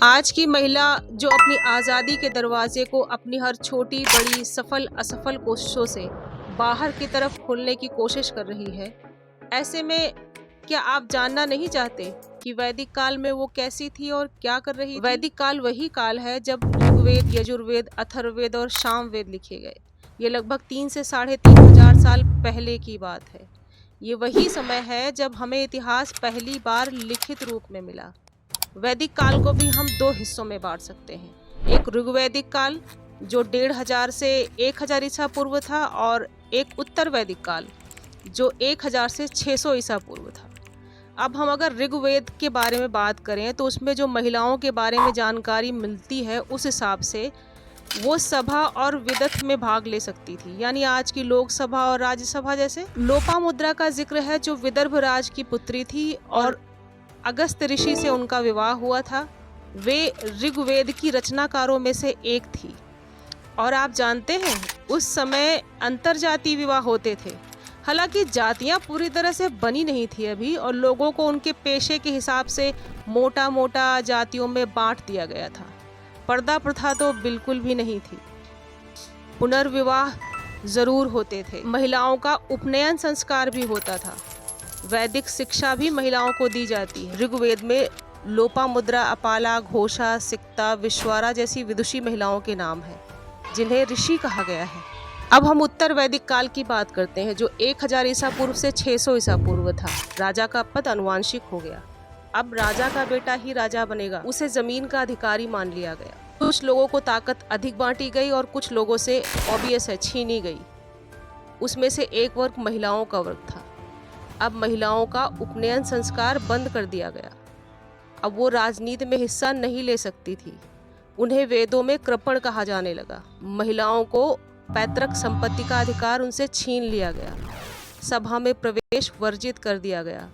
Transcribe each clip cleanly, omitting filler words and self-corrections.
आज की महिला जो अपनी आज़ादी के दरवाजे को अपनी हर छोटी बड़ी सफल असफल कोशिशों से बाहर की तरफ खोलने की कोशिश कर रही है, ऐसे में क्या आप जानना नहीं चाहते कि वैदिक काल में वो कैसी थी और क्या कर रही थी? वैदिक काल वही काल है जब ऋग्वेद, यजुर्वेद, अथर्ववेद और सामवेद लिखे गए। ये लगभग 3 से 3,500 साल पहले की बात है। ये वही समय है जब हमें इतिहास पहली बार लिखित रूप में मिला। वैदिक काल को भी हम दो हिस्सों में बांट सकते हैं। एक ऋग्वैदिक काल जो 1500 से 1000 ईसा पूर्व था, और एक उत्तर वैदिक काल जो 1000 से 600 ईसा पूर्व था। अब हम अगर ऋग्वेद के बारे में बात करें तो उसमें जो महिलाओं के बारे में जानकारी मिलती है, उस हिसाब से वो सभा और विदथ में भाग ले सकती थी, यानी आज की लोकसभा और राज्यसभा जैसे। लोपामुद्रा का जिक्र है जो विदर्भ राज की पुत्री थी और अगस्त ऋषि से उनका विवाह हुआ था। वे ऋग्वेद की रचनाकारों में से एक थी। और आप जानते हैं उस समय अंतरजातीय विवाह होते थे। हालांकि जातियां पूरी तरह से बनी नहीं थी अभी, और लोगों को उनके पेशे के हिसाब से मोटा मोटा जातियों में बांट दिया गया था। पर्दा प्रथा तो बिल्कुल भी नहीं थी। पुनर्विवाह जरूर होते थे। महिलाओं का उपनयन संस्कार भी होता था। वैदिक शिक्षा भी महिलाओं को दी जाती है। ऋग्वेद में लोपामुद्रा, अपाला, घोषा, सिक्ता, विश्वारा जैसी विदुषी महिलाओं के नाम हैं, जिन्हें ऋषि कहा गया है। अब हम उत्तर वैदिक काल की बात करते हैं जो 1000 ईसा पूर्व से 600 ईसा पूर्व था। राजा का पद अनुवांशिक हो गया। अब राजा का बेटा ही राजा बनेगा। उसे जमीन का अधिकारी मान लिया गया। कुछ लोगों को ताकत अधिक बांटी गई और कुछ लोगों से ऑब्वियस है छीनी गई। उसमें से एक वर्ग महिलाओं का वर्ग था। अब महिलाओं का उपनयन संस्कार बंद कर दिया गया। अब वो राजनीति में हिस्सा नहीं ले सकती थी। उन्हें वेदों में कृपण कहा जाने लगा। महिलाओं को पैतृक संपत्ति का अधिकार उनसे छीन लिया गया। सभा में प्रवेश वर्जित कर दिया गया।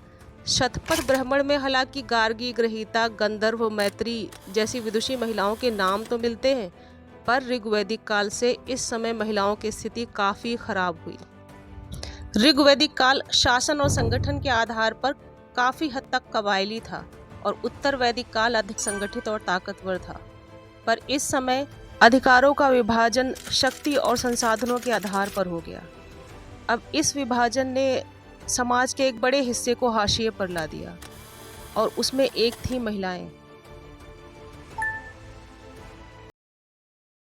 शतपथ ब्राह्मण में हालांकि गार्गी, ग्रहीता, गंधर्व, मैत्री जैसी विदुषी महिलाओं के नाम तो मिलते हैं, पर ऋग्वैदिक काल से इस समय महिलाओं की स्थिति काफ़ी खराब हुई। ऋग्वैदिक काल शासन और संगठन के आधार पर काफ़ी हद तक कबायली था, और उत्तर वैदिक काल अधिक संगठित और ताकतवर था। पर इस समय अधिकारों का विभाजन शक्ति और संसाधनों के आधार पर हो गया। अब इस विभाजन ने समाज के एक बड़े हिस्से को हाशिए पर ला दिया, और उसमें एक थी महिलाएं।